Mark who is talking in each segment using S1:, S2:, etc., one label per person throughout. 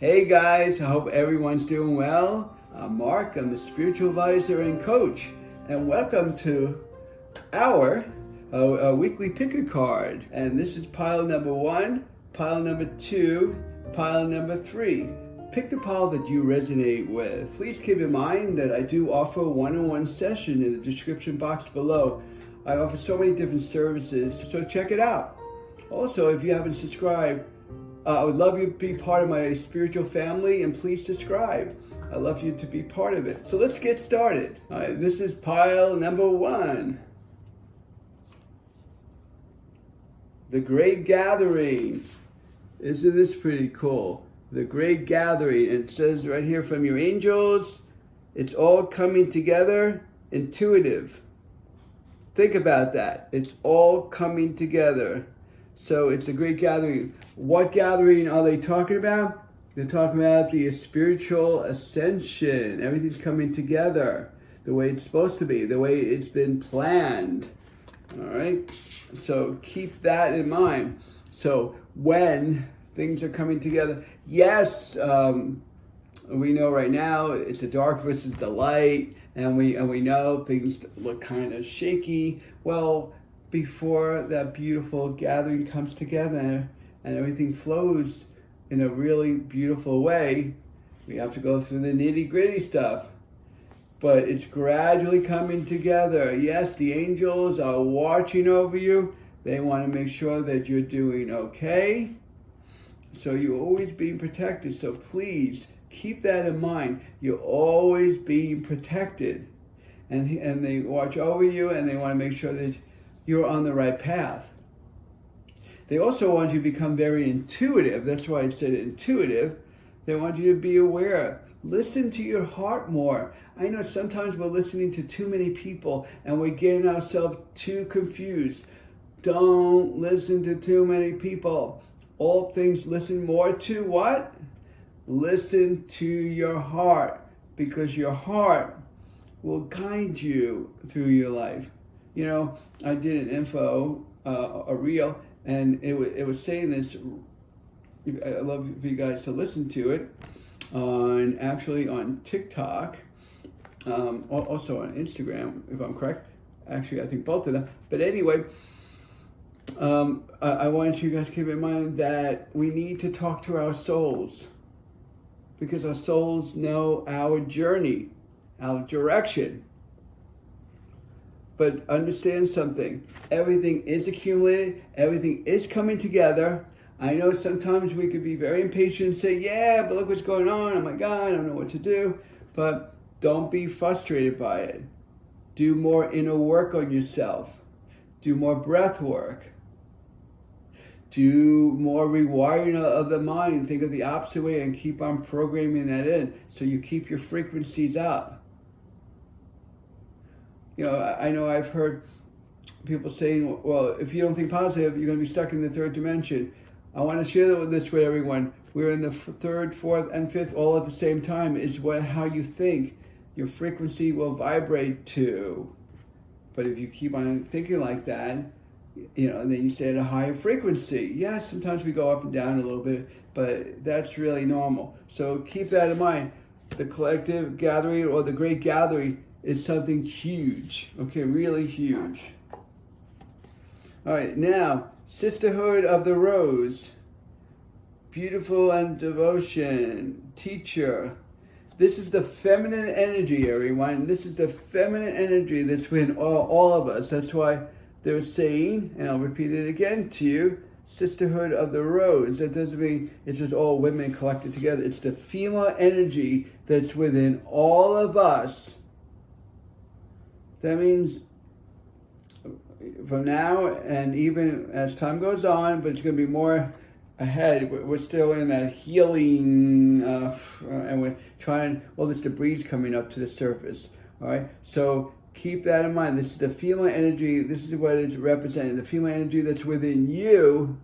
S1: Hey guys, I hope everyone's doing well. I'm Mark, I'm the spiritual advisor and coach, and welcome to our weekly pick a card. And this is pile number 1, pile number 2, pile number 3. Pick the pile that you resonate with. Please keep in mind that I do offer a one-on-one session in the description box below. I offer so many different services, so check it out. Also, if you haven't subscribed, I would love you to be part of my spiritual family, and please subscribe. I love you to be part of it. So let's get started. All right, this is pile number 1. The Great Gathering. Isn't this pretty cool? The Great Gathering. And it says right here from your angels, it's all coming together, intuitive. Think about that. It's all coming together. So it's a great gathering. What gathering are they talking about? They're talking about the spiritual ascension. Everything's coming together the way it's supposed to be, the way it's been planned. All right? So keep that in mind. So when things are coming together, yes, we know right now it's the dark versus the light, and we know things look kind of shaky. Well, before that beautiful gathering comes together and everything flows in a really beautiful way, we have to go through the nitty-gritty stuff. But it's gradually coming together. Yes, the angels are watching over you. They want to make sure that you're doing okay. So you're always being protected. So please keep that in mind. You're always being protected. And they watch over you, and they want to make sure that you're on the right path. They also want you to become very intuitive. That's why I said intuitive. They want you to be aware. Listen to your heart more. I know sometimes we're listening to too many people and we're getting ourselves too confused. Don't listen to too many people. All things, listen more to what? Listen to your heart, because your heart will guide you through your life. You know, I did an a reel, and it was saying this. I love for you guys to listen to it on TikTok, also on Instagram, if I'm correct. Actually, I think both of them. But anyway, I want you guys to keep in mind that we need to talk to our souls, because our souls know our journey, our direction. But understand something. Everything is accumulated. Everything is coming together. I know sometimes we could be very impatient and say, yeah, but look what's going on. Oh my God, I don't know what to do. But don't be frustrated by it. Do more inner work on yourself. Do more breath work. Do more rewiring of the mind. Think of the opposite way and keep on programming that in so you keep your frequencies up. You know, I know I've heard people saying, well, if you don't think positive, you're going to be stuck in the third dimension. I want to share this with everyone. We're in the third, fourth, and fifth all at the same time. Is how you think your frequency will vibrate to. But if you keep on thinking like that, you know, and then you stay at a higher frequency. Yes, sometimes we go up and down a little bit, but that's really normal. So keep that in mind. The collective gathering, or the great gathering, is something huge, okay, really huge. All right, now, Sisterhood of the Rose, beautiful and devotion, teacher. This is the feminine energy, everyone. This is the feminine energy that's within all of us. That's why they're saying, and I'll repeat it again to you, Sisterhood of the Rose. That doesn't mean it's just all women collected together. It's the female energy that's within all of us. That means from now and even as time goes on, but it's going to be more ahead. We're still in that healing, and we're trying, all this debris coming up to the surface. All right, so keep that in mind. This is the female energy. This is what it's representing. The female energy that's within you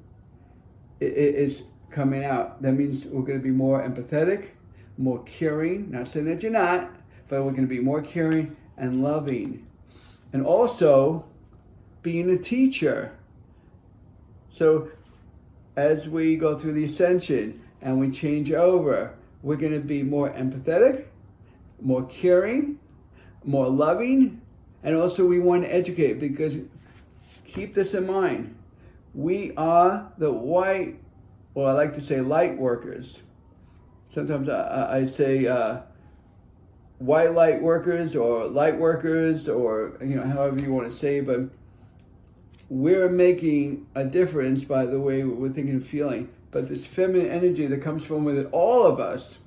S1: is coming out. That means we're going to be more empathetic, more caring. Not saying that you're not, but we're going to be more caring and loving. And also being a teacher. So as we go through the ascension, and we change over, we're going to be more empathetic, more caring, more loving, and also we want to educate, because keep this in mind. We are the white, or I like to say light workers. Sometimes I say white light workers, or light workers, or however you want to say, but we're making a difference by the way we're thinking and feeling. But this feminine energy that comes from within all of us,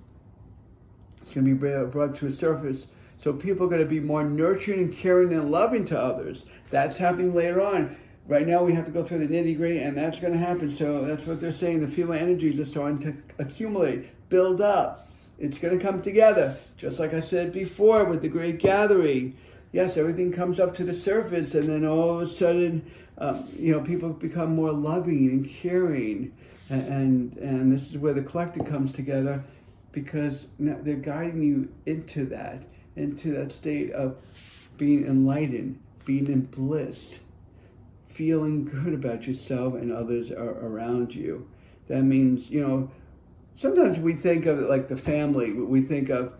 S1: it's going to be brought to a surface. So people are going to be more nurturing and caring and loving to others. That's happening later on. Right now we have to go through the nitty-gritty, and that's going to happen. So that's what they're saying. The female energies are starting to accumulate, build up. It's going to come together. Just like I said before with the Great Gathering. Yes, everything comes up to the surface, and then all of a sudden, people become more loving and caring. And this is where the collective comes together, because now they're guiding you into that state of being enlightened, being in bliss, feeling good about yourself and others are around you. That means, sometimes we think of it like the family. We think of,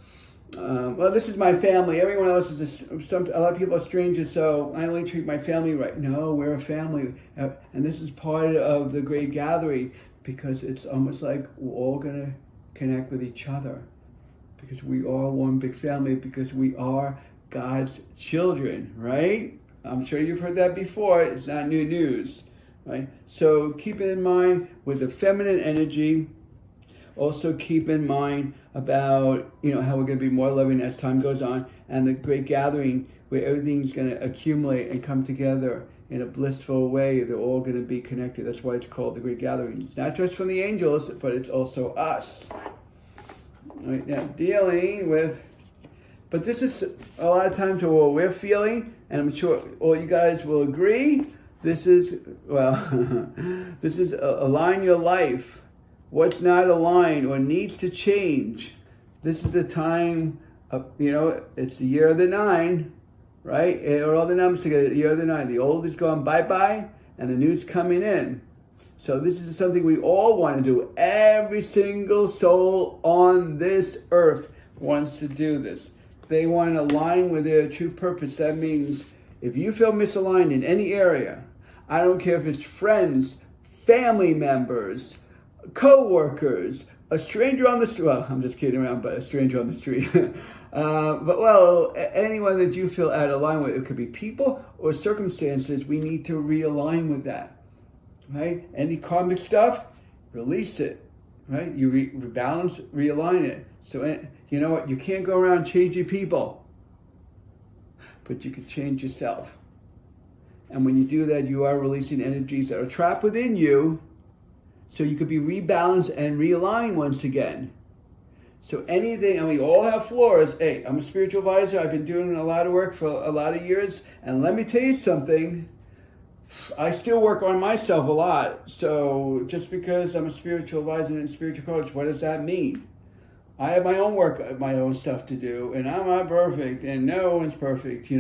S1: well, this is my family. Everyone else is a lot of people are strangers, so I only treat my family right. No, we're a family. And this is part of the Great Gathering, because it's almost like we're all going to connect with each other, because we are one big family, because we are God's children, right? I'm sure you've heard that before. It's not new news, right? So keep it in mind with the feminine energy. Also keep in mind about, how we're going to be more loving as time goes on, and the Great Gathering, where everything's going to accumulate and come together in a blissful way. They're all going to be connected. That's why it's called the Great Gathering. It's not just from the angels, but it's also us. Right now, dealing with, but this is a lot of times what we're feeling, and I'm sure all you guys will agree. This is, this is align your life. What's not aligned or needs to change. This is the time of, it's the year of the 9, right? Or all the numbers together, the year of the 9. The old is gone bye-bye, and the new's coming in. So this is something we all want to do. Every single soul on this earth wants to do this. They want to align with their true purpose. That means if you feel misaligned in any area, I don't care if it's friends, family members, co-workers, a stranger on the street. Well, I'm just kidding around, but a stranger on the street. Anyone that you feel out of line with, it could be people or circumstances, we need to realign with that, right? Any karmic stuff, release it, right? You rebalance, realign it. So, you know what? You can't go around changing people, but you can change yourself. And when you do that, you are releasing energies that are trapped within you, so you could be rebalanced and realigned once again. So anything, and we all have flaws. Hey, I'm a spiritual advisor. I've been doing a lot of work for a lot of years. And let me tell you something. I still work on myself a lot. So just because I'm a spiritual advisor and a spiritual coach, what does that mean? I have my own work, my own stuff to do. And I'm not perfect. And no one's perfect,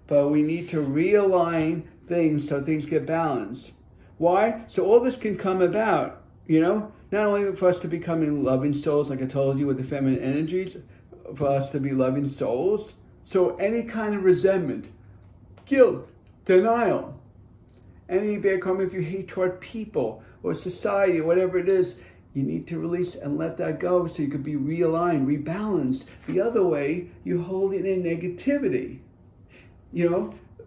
S1: But we need to realign things so things get balanced. Why? So all this can come about, not only for us to becoming loving souls, like I told you with the feminine energies, for us to be loving souls. So any kind of resentment, guilt, denial, any bad karma, if you hate toward people or society or whatever it is, you need to release and let that go so you could be realigned, rebalanced. The other way, you hold it in negativity,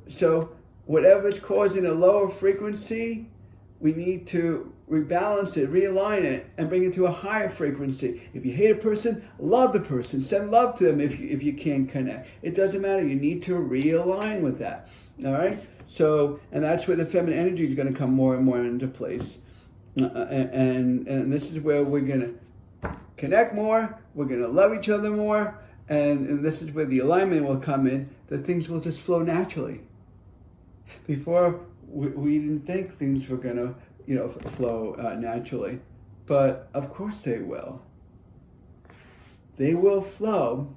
S1: So whatever's causing a lower frequency, we need to rebalance it, realign it, and bring it to a higher frequency. If you hate a person, love the person. Send love to them if you can't connect. It doesn't matter. You need to realign with that. All right? So, and that's where the feminine energy is going to come more and more into place. And this is where we're going to connect more. We're going to love each other more. And this is where the alignment will come in. That things will just flow naturally. Before, we didn't think things were going to, flow naturally. But of course they will. They will flow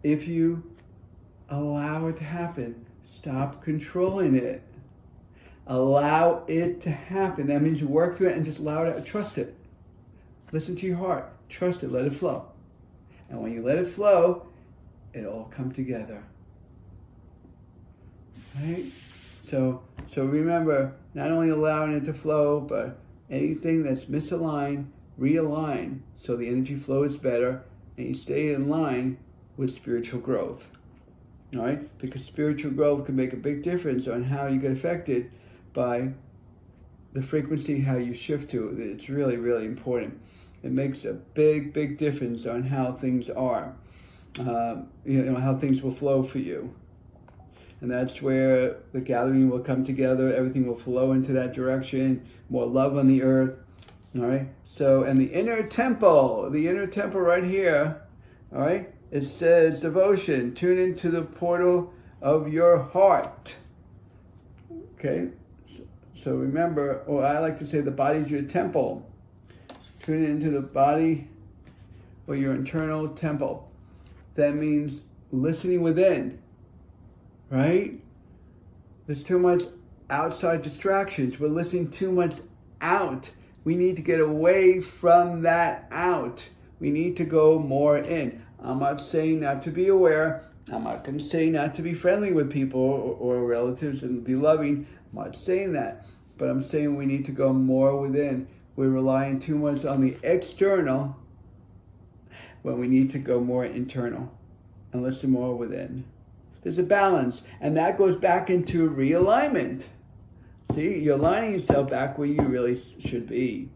S1: if you allow it to happen. Stop controlling it. Allow it to happen. That means you work through it and just allow it, trust it. Listen to your heart. Trust it. Let it flow. And when you let it flow, it all come together. Right? So remember, not only allowing it to flow, but anything that's misaligned, realign so the energy flows better and you stay in line with spiritual growth. All right? Because spiritual growth can make a big difference on how you get affected by the frequency, how you shift to it. It's really, really important. It makes a big, big difference on how things are. How things will flow for you. And that's where the gathering will come together. Everything will flow into that direction. More love on the earth. All right? So, and the inner temple right here, all right? It says devotion. Tune into the portal of your heart. Okay? So remember, or I like to say the body's your temple. Tune into the body or your internal temple. That means listening within, right? There's too much outside distractions. We're listening too much out. We need to get away from that out. We need to go more in. I'm not saying not to be aware. I'm not going to say not to be friendly with people or relatives and be loving. I'm not saying that. But I'm saying we need to go more within. We're relying too much on the external when we need to go more internal and listen more within. There's a balance, and that goes back into realignment. See, you're aligning yourself back where you really should be.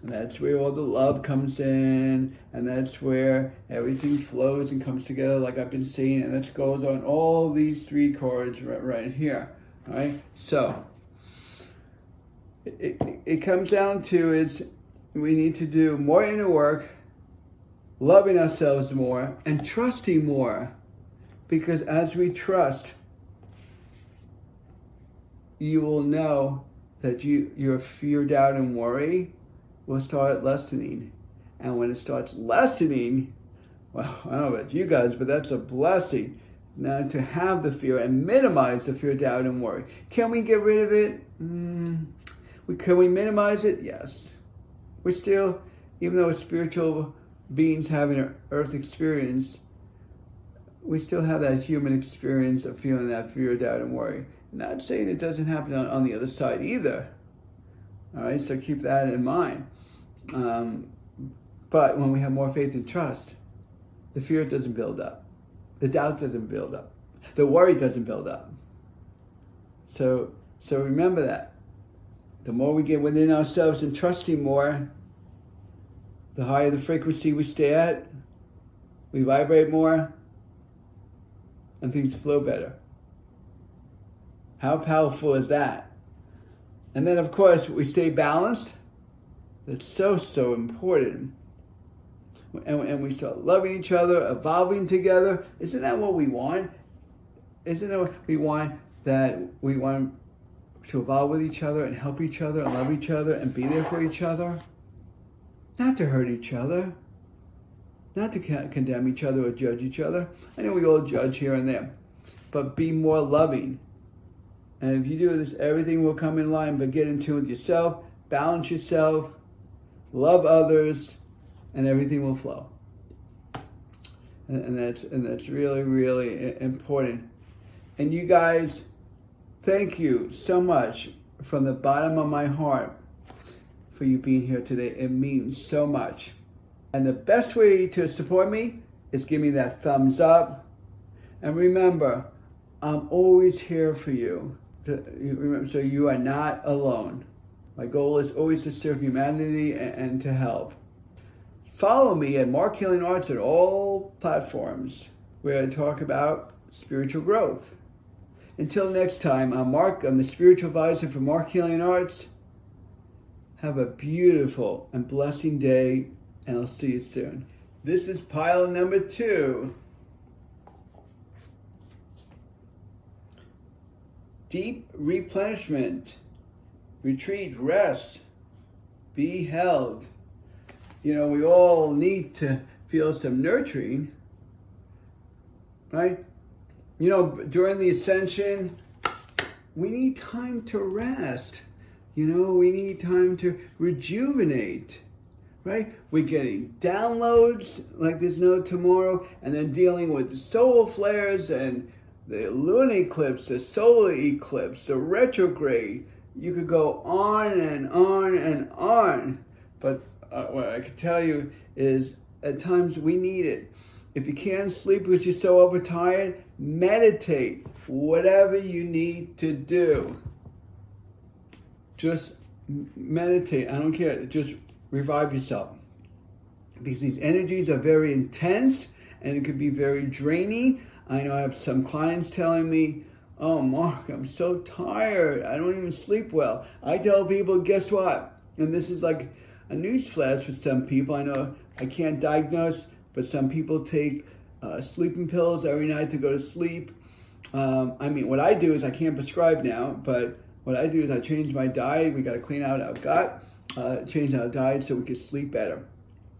S1: And that's where all the love comes in, and that's where everything flows and comes together like I've been saying, and that goes on all these three cards right here. All right? So, it comes down to is we need to do more inner work, loving ourselves more, and trusting more. Because as we trust, you will know that your fear, doubt, and worry will start lessening. And when it starts lessening, well, I don't know about you guys, but that's a blessing. Now to have the fear and minimize the fear, doubt, and worry. Can we get rid of it? Can we minimize it? Yes. We're still, even though we're spiritual beings having an earth experience, we still have that human experience of feeling that fear, doubt, and worry. Not saying it doesn't happen on the other side either. All right, so keep that in mind. But when we have more faith and trust, the fear doesn't build up. The doubt doesn't build up. The worry doesn't build up. So remember that. The more we get within ourselves and trusting more, the higher the frequency we stay at, we vibrate more, and things flow better. How powerful is that? And then, of course, we stay balanced. That's so important. And we start loving each other, evolving together. Isn't that what we want? Isn't that what we want? That we want to evolve with each other and help each other and love each other and be there for each other. Not to hurt each other. Not to condemn each other or judge each other. I know we all judge here and there. But be more loving. And if you do this, everything will come in line. But get in tune with yourself. Balance yourself. Love others. And everything will flow. And that's really, really important. And you guys, thank you so much from the bottom of my heart for you being here today. It means so much. And the best way to support me is give me that thumbs up. And remember, I'm always here for you. So you are not alone. My goal is always to serve humanity and to help. Follow me at Marc Healing Arts at all platforms where I talk about spiritual growth. Until next time, I'm Marc. I'm the spiritual advisor for Marc Healing Arts. Have a beautiful and blessing day, and I'll see you soon. This is pile number 2. Deep replenishment. Retreat, rest, be held. You know, we all need to feel some nurturing, right? You know, during the ascension, we need time to rest. You know, we need time to rejuvenate, right? We're getting downloads like there's no tomorrow, and then dealing with the solar flares and the lunar eclipse, the solar eclipse, the retrograde. You could go on and on and on. But what I can tell you is at times we need it. If you can't sleep because you're so overtired, meditate. Whatever you need to do. Just meditate. I don't care. Just revive yourself. Because these energies are very intense and it could be very draining. I know I have some clients telling me, oh, Marc, I'm so tired. I don't even sleep well. I tell people, guess what? And this is like a newsflash for some people. I know I can't diagnose, but some people take sleeping pills every night to go to sleep. What I do is I can't prescribe now, but what I do is I change my diet. We got to clean out our gut, change our diet so we can sleep better.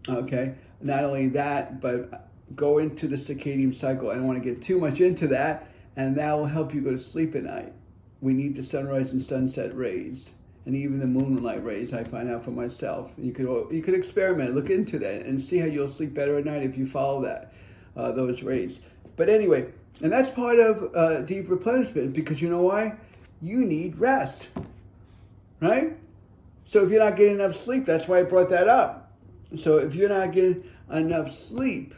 S1: Okay? Not only that, but go into the circadian cycle. I don't want to get too much into that, and that will help you go to sleep at night. We need the sunrise and sunset rays, and even the moonlight rays. I find out for myself. You could experiment, look into that, and see how you'll sleep better at night if you follow that those rays. But anyway, and that's part of deep replenishment, because you know why? You need rest, right? So if you're not getting enough sleep, that's why I brought that up. So if you're not getting enough sleep,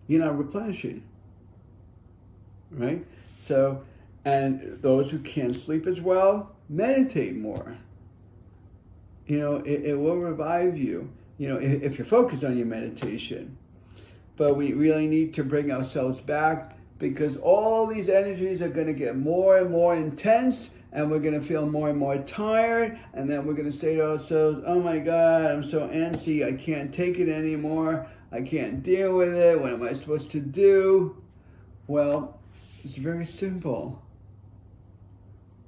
S1: you're not replenishing, right? So, and those who can't sleep as well, meditate more. You know, it will revive you, you know, if you're focused on your meditation. But we really need to bring ourselves back, because all these energies are going to get more and more intense, and we're going to feel more and more tired, and then we're going to say to ourselves, oh my God, I'm so antsy, I can't take it anymore, I can't deal with it, what am I supposed to do? Well, it's very simple.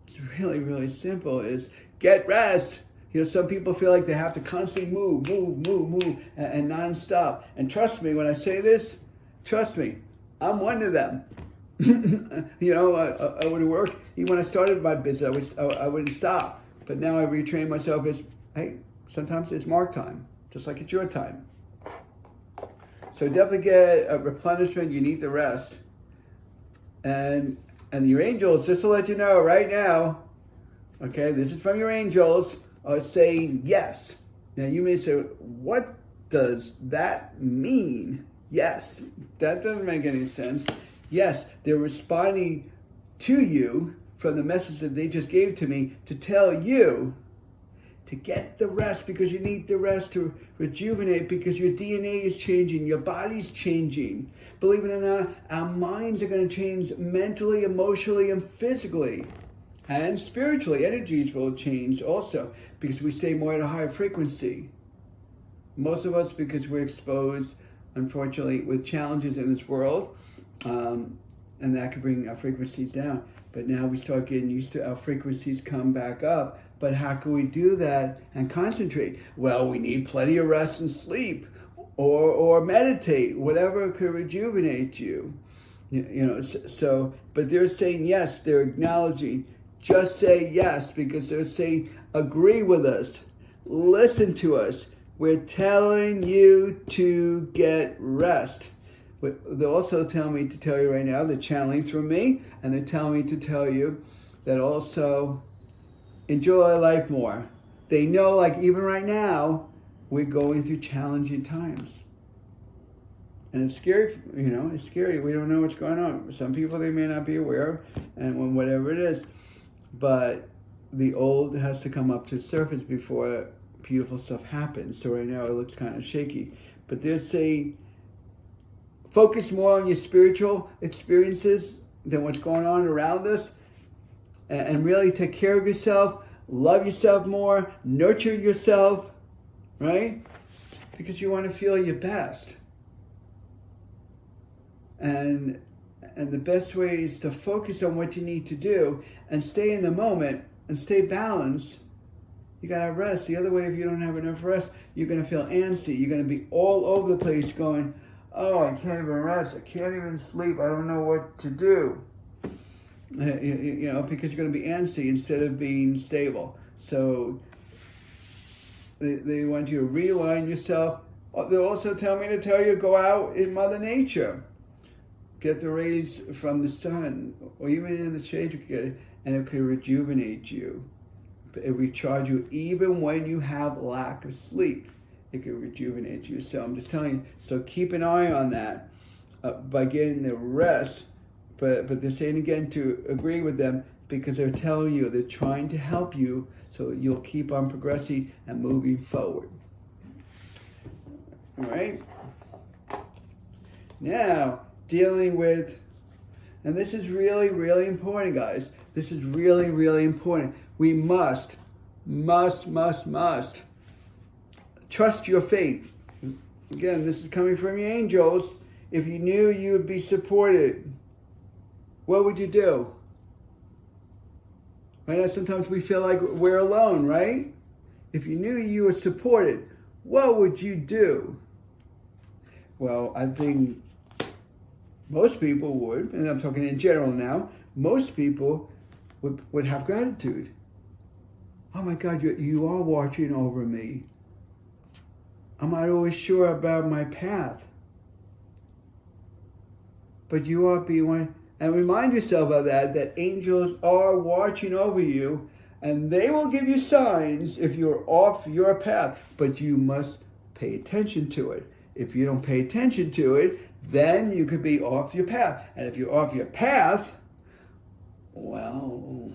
S1: It's really, really simple, is get rest. You know, some people feel like they have to constantly move, and nonstop. And trust me, when I say this, trust me, I'm one of them. You know, I would work. Even when I started my business, I wouldn't stop. But now I retrain myself as, hey, sometimes it's Marc time, just like it's your time. So definitely get a replenishment. You need the rest. And your angels, just to let you know right now, okay, this is from your angels, are saying yes. Now you may say, what does that mean? Yes, that doesn't make any sense. Yes, they're responding to you from the message that they just gave to me to tell you to get the rest, because you need the rest to rejuvenate, because your DNA is changing, your body's changing. Believe it or not, our minds are going to change mentally, emotionally, and physically. And spiritually, energies will change also, because we stay more at a higher frequency. Most of us, because we're exposed, unfortunately, with challenges in this world, and that could bring our frequencies down. But now we start getting used to our frequencies come back up. But how can we do that and concentrate? Well, we need plenty of rest and sleep, or meditate, whatever could rejuvenate you. You know, so, but they're saying yes, they're acknowledging. Just say yes, because they're saying, agree with us, listen to us. We're telling you to get rest. They also tell me to tell you right now, they're channeling through me, and they're telling me to tell you that also enjoy life more. They know, like even right now, we're going through challenging times. And it's scary, you know, it's scary. We don't know what's going on. Some people, they may not be aware, and whatever it is. But the old has to come up to the surface before beautiful stuff happens. So right now it looks kind of shaky. But they're saying, focus more on your spiritual experiences than what's going on around us. And really take care of yourself, love yourself more, nurture yourself, right? Because you want to feel your best. And the best way is to focus on what you need to do and stay in the moment and stay balanced. You got to rest. The other way, if you don't have enough rest, you're going to feel antsy. You're going to be all over the place going, oh, I can't even rest. I can't even sleep. I don't know what to do. You know, because you're going to be antsy instead of being stable. So They want you to realign yourself. They'll also tell me to tell you, go out in Mother Nature. Get the rays from the sun, or even in the shade you can get it, and it can rejuvenate you. It recharge you even when you have lack of sleep. It can rejuvenate you. So I'm just telling you, so keep an eye on that by getting the rest. But they're saying again to agree with them because they're telling you, they're trying to help you so you'll keep on progressing and moving forward. All right? Now, dealing with, and this is really, really important, guys. This is really, really important. We must trust your faith. Again, this is coming from your angels. If you knew you would be supported, what would you do? Right now, sometimes we feel like we're alone, right? If you knew you were supported, what would you do? Well, I think most people would, and I'm talking in general now, most people would have gratitude. Oh my God, you are watching over me. I'm not always sure about my path. But you are being one, and remind yourself of that angels are watching over you, and they will give you signs if you're off your path, but you must pay attention to it. If you don't pay attention to it, then you could be off your path. And if you're off your path, well,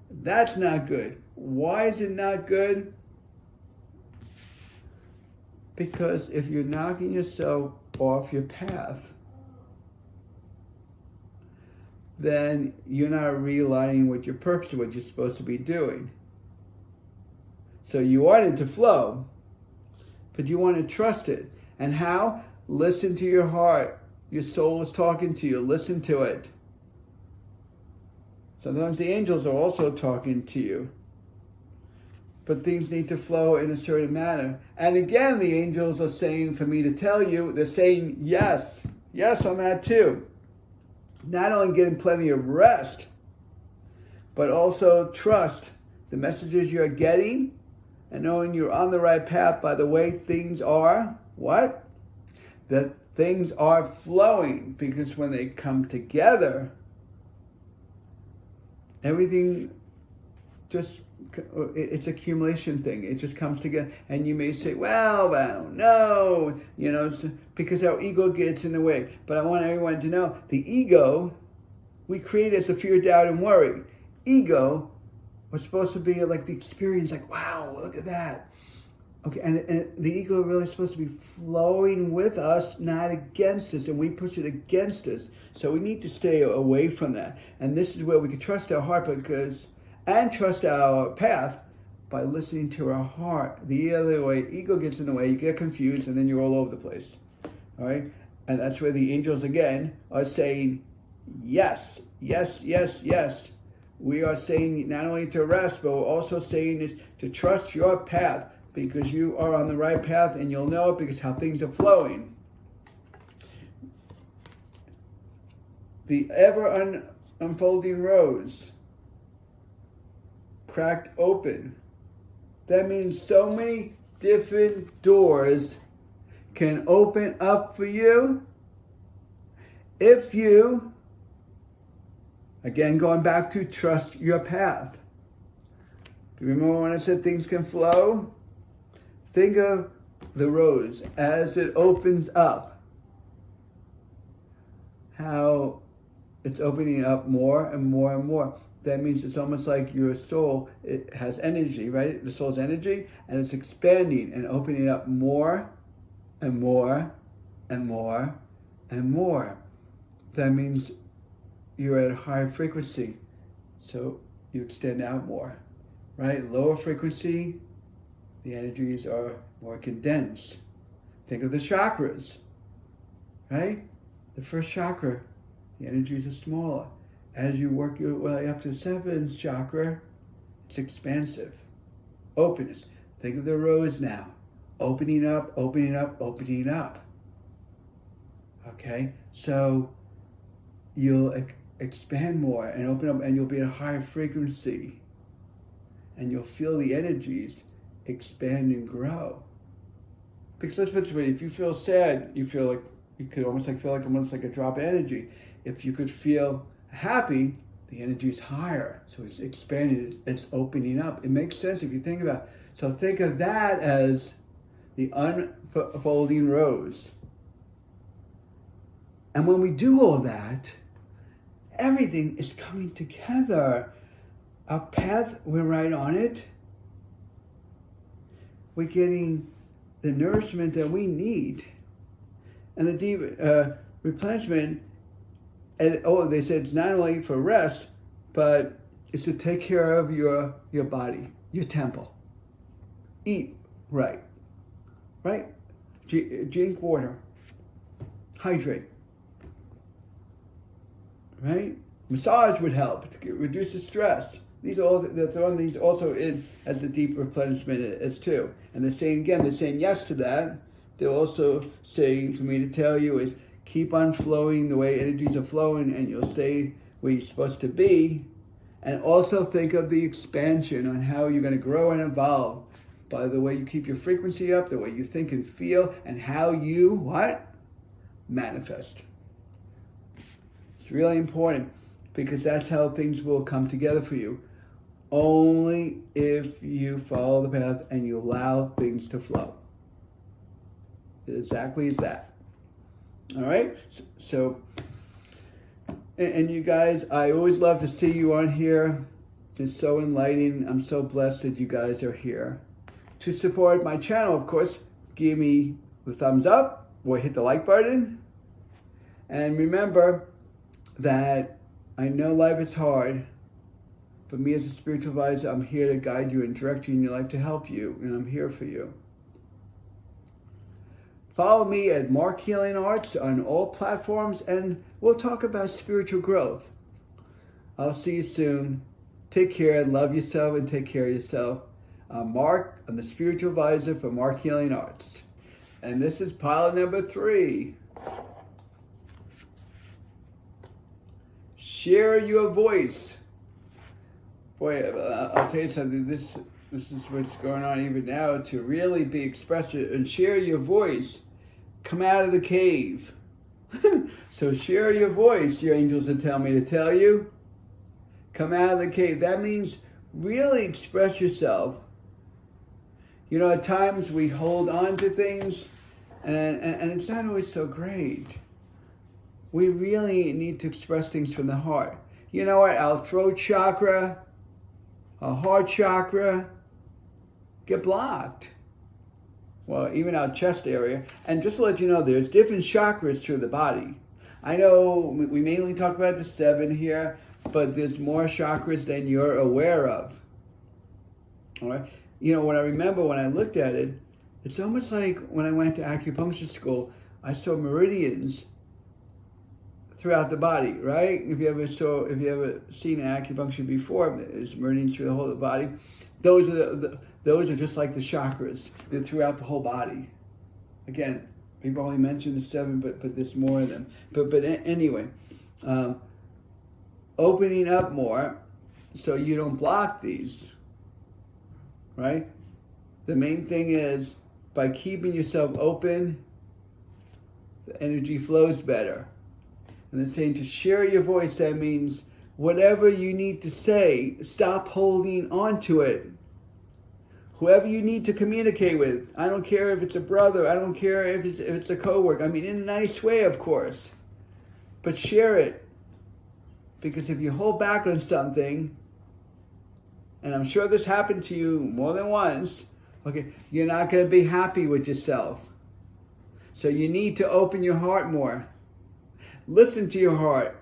S1: that's not good. Why is it not good? Because if you're knocking yourself off your path, then you're not realigning with your purpose, what you're supposed to be doing. So you want it to flow, but you want to trust it. And how? Listen to your heart. Your soul is talking to you. Listen to it. Sometimes the angels are also talking to you. But things need to flow in a certain manner. And again, the angels are saying for me to tell you, they're saying yes. Yes on that too. Not only getting plenty of rest, but also trust the messages you're getting and knowing you're on the right path by the way things are, what? That things are flowing, because when they come together, everything just, it's an accumulation thing. It just comes together. And you may say, well, I don't know, because our ego gets in the way. But I want everyone to know, the ego, we create as a fear, doubt, and worry. Ego was supposed to be like the experience, like, wow, look at that. Okay, and the ego really is supposed to be flowing with us, not against us, and we push it against us. So we need to stay away from that. And this is where we can trust our heart and trust our path by listening to our heart. The other way, ego gets in the way, you get confused, and then you're all over the place. All right? And that's where the angels, again, are saying, yes, yes, yes, yes. We are saying not only to rest, but we're also saying is to trust your path, because you are on the right path, and you'll know it because how things are flowing. The ever unfolding rose, cracked open. That means so many different doors can open up for you if you, again, going back to trust your path. Remember when I said things can flow? Think of the rose as it opens up, how it's opening up more and more and more. That means it's almost like your soul, it has energy, right? The soul's energy, and it's expanding and opening up more and more and more and more. That means you're at a higher frequency, so you extend out more, right? Lower frequency, the energies are more condensed. Think of the chakras, right? The first chakra, the energies are smaller. As you work your way up to the seventh chakra, it's expansive. Openness. Think of the rose now. Opening up, opening up, opening up. Okay? So you'll expand more and open up, and you'll be at a higher frequency. And you'll feel the energies expand and grow. Because let's put it this way, if you feel sad, you feel like, you could almost feel like a drop of energy. If you could feel happy, the energy is higher. So it's expanding, it's opening up. It makes sense if you think about it. So think of that as the unfolding rose. And when we do all that, everything is coming together. Our path, we're right on it. We're getting the nourishment that we need. And the deep replenishment, and they said it's not only for rest, but it's to take care of your body, your temple. Eat right. Drink water. Hydrate. Right? Massage would help to reduce the stress. They're throwing these also in as the deep replenishment as too. And they're saying yes to that. They're also saying for me to tell you is keep on flowing the way energies are flowing and you'll stay where you're supposed to be. And also think of the expansion on how you're going to grow and evolve by the way you keep your frequency up, the way you think and feel, and how you, manifest. It's really important because that's how things will come together for you. Only if you follow the path and you allow things to flow. Exactly as that. All right? So, and you guys, I always love to see you on here. It's so enlightening. I'm so blessed that you guys are here. To support my channel, of course, give me the thumbs up or hit the like button. And remember that I know life is hard, but me as a spiritual advisor, I'm here to guide you and direct you in your life to help you, and I'm here for you. Follow me at Marc Healing Arts on all platforms, and we'll talk about spiritual growth. I'll see you soon. Take care and love yourself and take care of yourself. I'm Marc. I'm the spiritual advisor for Marc Healing Arts. And this is pile number 3. Share your voice. Boy, I'll tell you something. This is what's going on even now. To really be expressive and share your voice. Come out of the cave. So share your voice, your angels will tell me to tell you. Come out of the cave. That means really express yourself. You know, at times we hold on to things and it's not always so great. We really need to express things from the heart. You know what? Our throat chakra, our heart chakra get blocked. Well, even our chest area. And just to let you know, there's different chakras through the body. I know we mainly talk about the 7 here, but there's more chakras than you're aware of. All right? You know, when I looked at it, it's almost like when I went to acupuncture school, I saw meridians throughout the body, right? If you ever seen acupuncture before, there's meridians through the whole of the body. Those are just like the chakras. They're throughout the whole body. Again, we've only mentioned the 7, but there's more of them. But anyway, opening up more so you don't block these, right? The main thing is by keeping yourself open, the energy flows better. And they're saying to share your voice, that means whatever you need to say, stop holding on to it. Whoever you need to communicate with, I don't care if it's a brother, I don't care if it's a coworker. I mean, in a nice way, of course. But share it. Because if you hold back on something, and I'm sure this happened to you more than once, okay, you're not going to be happy with yourself. So you need to open your heart more. Listen to your heart.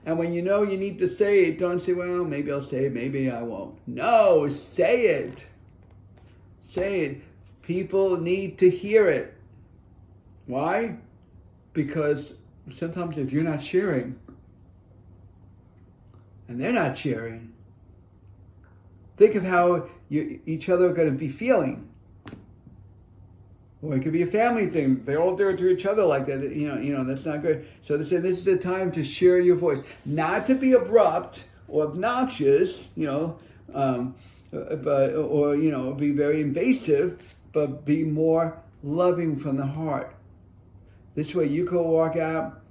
S1: And when you know you need to say it, don't say, well, maybe I'll say it, maybe I won't. No, say it. Say it. People need to hear it. Why? Because sometimes if you're not sharing, and they're not sharing, think of how each other are going to be feeling. Or it could be a family thing. They all do it to each other like that. You know, that's not good. So they say this is the time to share your voice. Not to be abrupt or obnoxious, or be very invasive, but be more loving from the heart. This way you can walk out.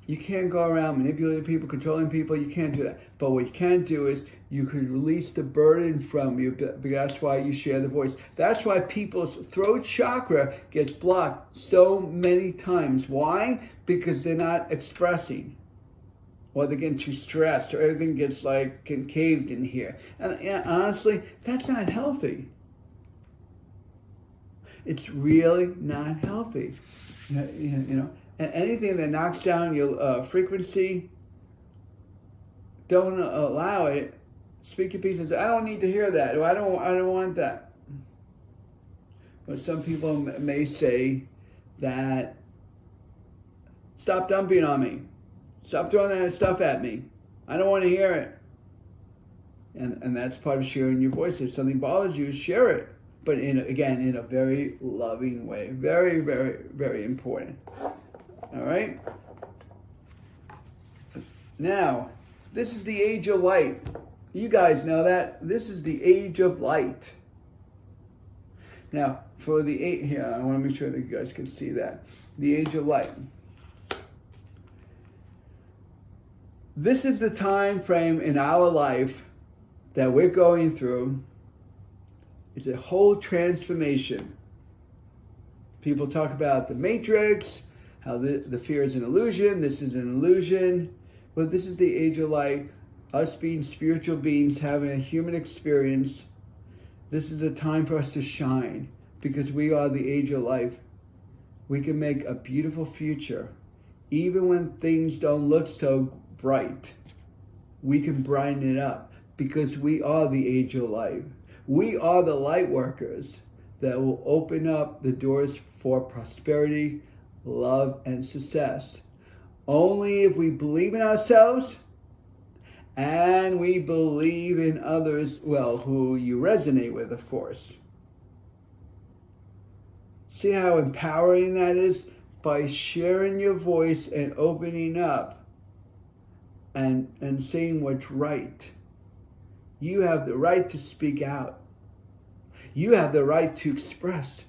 S1: You can't go around manipulating people, controlling people. You can't do that. But what you can do is you can release the burden from you. That's why you share the voice. That's why people's throat chakra gets blocked so many times. Why? Because they're not expressing. Or they're getting too stressed, or everything gets like concaved in here. And honestly, that's not healthy. It's really not healthy. And anything that knocks down your frequency, don't allow it. Speak your piece and say, I don't need to hear that, or I don't want that. But some people may say that, stop dumping on me. Stop throwing that stuff at me. I don't want to hear it. And that's part of sharing your voice. If something bothers you, share it. But in a very loving way. Very, very, very important. All right? Now, this is the age of light. You guys know that. This is the age of light. Now, for the here, I want to make sure that you guys can see that. The age of light. This is the time frame in our life that we're going through. It's a whole transformation. People talk about the matrix, how the fear is an illusion, this is an illusion. But this is the age of light, us being spiritual beings, having a human experience. This is a time for us to shine, because we are the age of life. We can make a beautiful future. Even when things don't look so bright, we can brighten it up, because we are the age of life. We are the light workers that will open up the doors for prosperity, love, and success. Only if we believe in ourselves and we believe in others, well, who you resonate with, of course. See how empowering that is? By sharing your voice and opening up and saying what's right. You have the right to speak out. You have the right to express.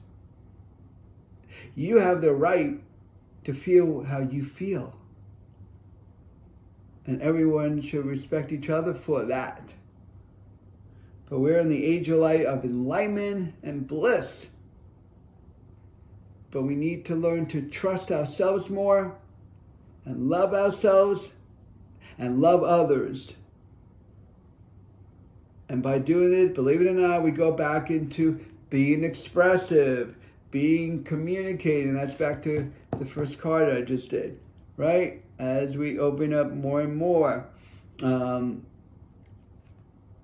S1: You have the right to feel how you feel. And everyone should respect each other for that. But we're in the age of light of enlightenment and bliss. But we need to learn to trust ourselves more and love ourselves and love others. And by doing it, believe it or not, we go back into being expressive, being communicating. That's back to the first card I just did, right? As we open up more and more,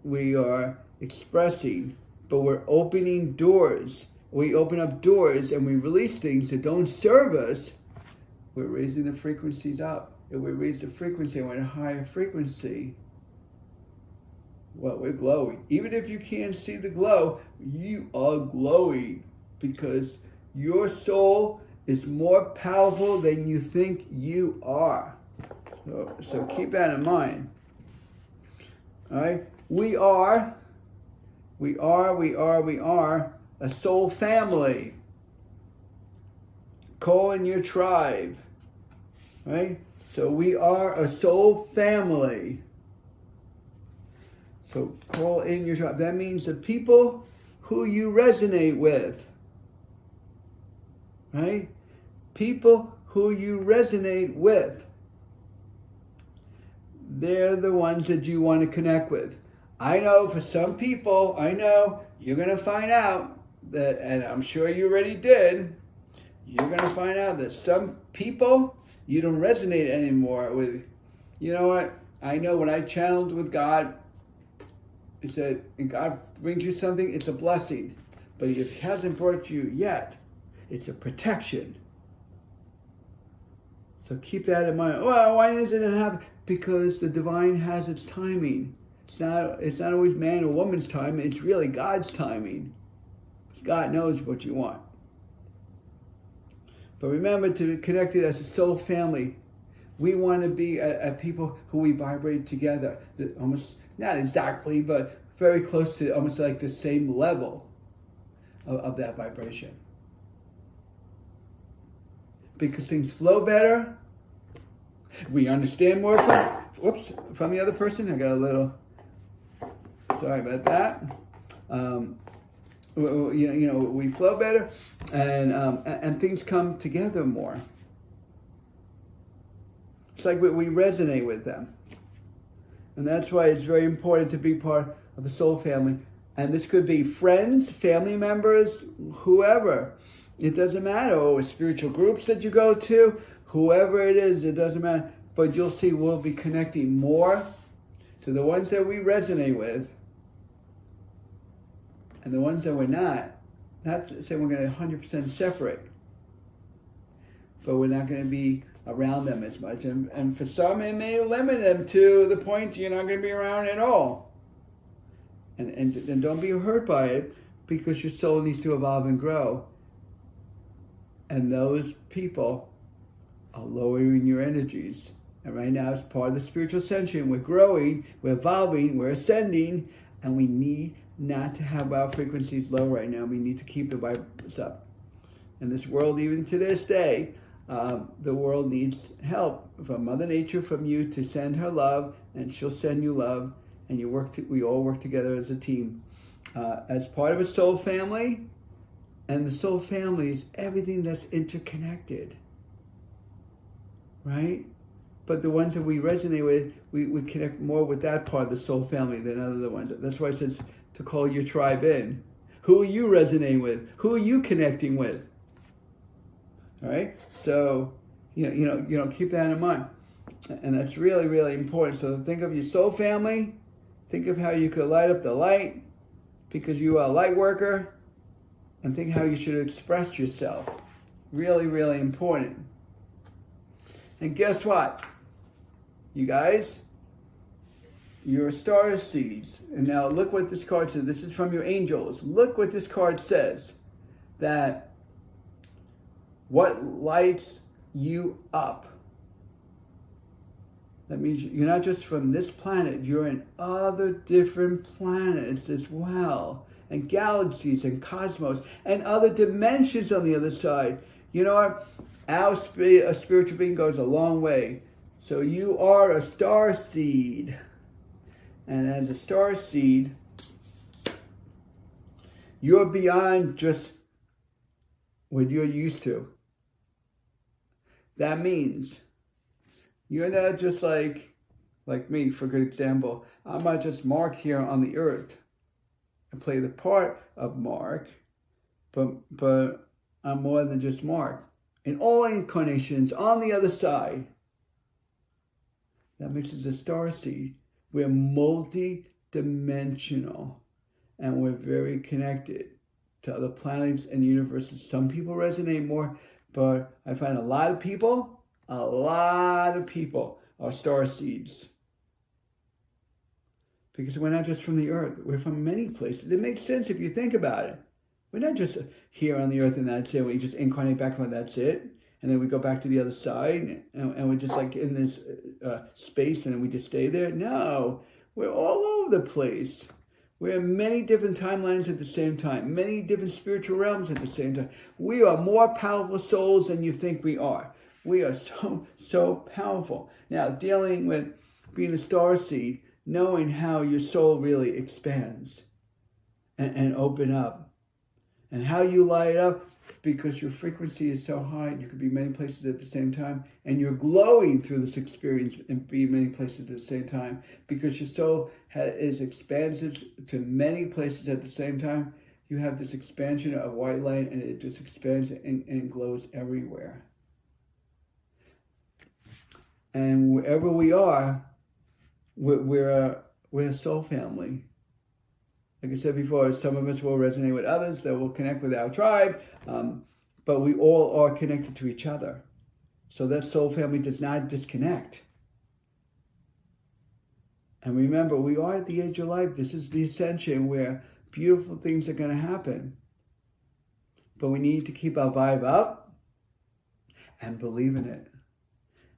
S1: we are expressing, but we're opening doors. We open up doors and we release things that don't serve us. We're raising the frequencies up. If we raise the frequency, we're at a higher frequency. Well, we're glowing. Even if you can't see the glow, you are glowing, because your soul is more powerful than you think you are. So keep that in mind. All right? We are a soul family. Call in your tribe. Right? So we are a soul family. So call in your tribe. That means the people who you resonate with. Right? People who you resonate with. They're the ones that you want to connect with. I know for some people, you're going to find out that, and I'm sure you already did, you're going to find out that some people you don't resonate anymore with. You know what? I know when I channeled with God, He said, and God brings you something, it's a blessing. But if He hasn't brought you yet, it's a protection. So keep that in mind. Well, why doesn't it happen? Because the divine has its timing. It's not always man or woman's time. It's really God's timing. God knows what you want. But remember to connect it as a soul family. We want to be a people who we vibrate together. Almost, not exactly, but very close to almost like the same level of that vibration. Because things flow better. We understand more from the other person. I got a little, sorry about that. We flow better, and things come together more. It's like we resonate with them. And that's why it's very important to be part of the soul family. And this could be friends, family members, whoever. It doesn't matter. Or spiritual groups that you go to, whoever it is, it doesn't matter. But you'll see we'll be connecting more to the ones that we resonate with. And the ones that we're not saying we're going to 100% separate. But we're not going to be around them as much. And for some, it may limit them to the point you're not going to be around at all. And don't be hurt by it, because your soul needs to evolve and grow. And those people are lowering your energies. And right now, it's part of the spiritual ascension. We're growing, we're evolving, we're ascending, and we need not to have our frequencies low right now. We need to keep the vibes up. And this world, even to this day, the world needs help from Mother Nature, from you, to send her love, and she'll send you love, and we all work together as a team, as part of a soul family. And the soul family is everything that's interconnected, right? But the ones that we resonate with, we connect more with that part of the soul family than other ones. That's why it says to call your tribe in. Who are you resonating with? Who are you connecting with? All right? So, keep that in mind. And that's really, really important. So think of your soul family. Think of how you could light up the light, because you are a light worker. And think how you should express yourself. Really, really important. And guess what? You guys, you're star seeds. And now look what this card says. This is from your angels. Look what this card says. That what lights you up. That means you're not just from this planet. You're in other different planets as well. And galaxies and cosmos and other dimensions on the other side. You know what? A spiritual being goes a long way. So you are a star seed. And as a star seed, you're beyond just what you're used to. That means you're not just like me, for good example. I'm not just Marc here on the earth. I play the part of Marc, but I'm more than just Marc. In all incarnations, on the other side, that makes us a star seed. We're multi-dimensional, and we're very connected to other planets and universes. Some people resonate more, but I find a lot of people are star seeds. Because we're not just from the earth. We're from many places. It makes sense if you think about it. We're not just here on the earth and that's it. We just incarnate back and that's it. And then we go back to the other side and we're just like in this space and we just stay there. No, we're all over the place. We're in many different timelines at the same time. Many different spiritual realms at the same time. We are more powerful souls than you think we are. We are so powerful. Now, dealing with being a star seed, knowing how your soul really expands and open up. And how you light up, because your frequency is so high, you could be many places at the same time. And you're glowing through this experience and be many places at the same time. Because your soul is expansive to many places at the same time. You have this expansion of white light and it just expands and glows everywhere. And wherever we are, we're a soul family. Like I said before, some of us will resonate with others, that will connect with our tribe, but we all are connected to each other. So that soul family does not disconnect. And remember, we are at the age of life. This is the ascension where beautiful things are going to happen. But we need to keep our vibe up and believe in it.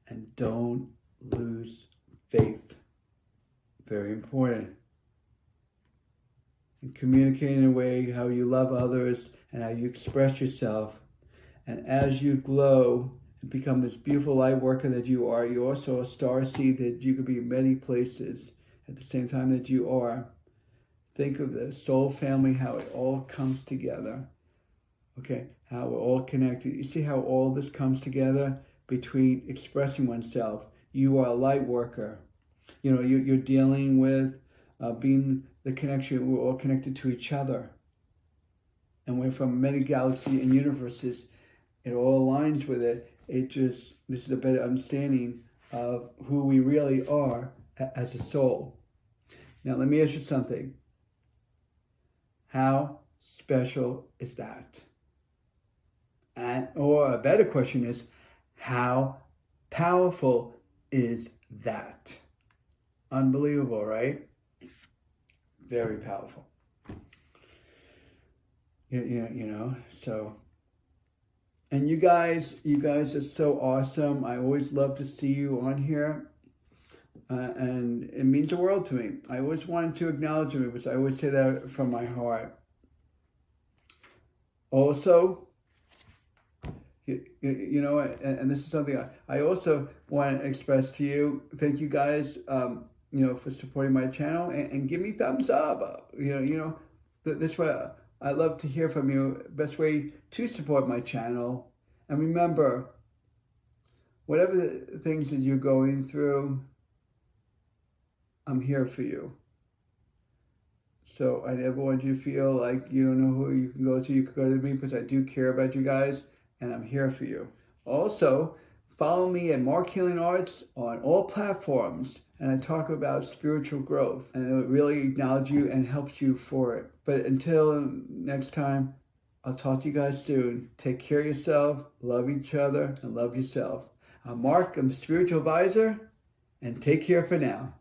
S1: And don't lose faith. Very important. and communicating in a way how you love others and how you express yourself. And as you glow and become this beautiful light worker that you are, you're also a star seed that you could be in many places at the same time that you are. Think of the soul family, how it all comes together. Okay, how we're all connected. You see how all this comes together between expressing oneself. You are a light worker. You know, you're dealing with being the connection. We're all connected to each other. And we're from many galaxies and universes. It all aligns with it. This is a better understanding of who we really are as a soul. Now, let me ask you something. How special is that? Or a better question is, how powerful is that? Unbelievable, right? Very powerful. You know, so... And you guys are so awesome. I always love to see you on here. And it means the world to me. I always wanted to acknowledge it because I always say that from my heart. Also, you know, and this is something I also want to express to you. Thank you guys, you know, for supporting my channel and give me thumbs up. You know, this way I love to hear from you. Best way to support my channel. And remember, whatever the things that you're going through, I'm here for you. So I never want you to feel like you don't know who you can go to. You can go to me because I do care about you guys and I'm here for you. Also, follow me at Marc Healing Arts on all platforms. And I talk about spiritual growth and it will really acknowledge you and helps you for it. But until next time, I'll talk to you guys soon. Take care of yourself, love each other, and love yourself. I'm Marc, I'm a spiritual advisor, and take care for now.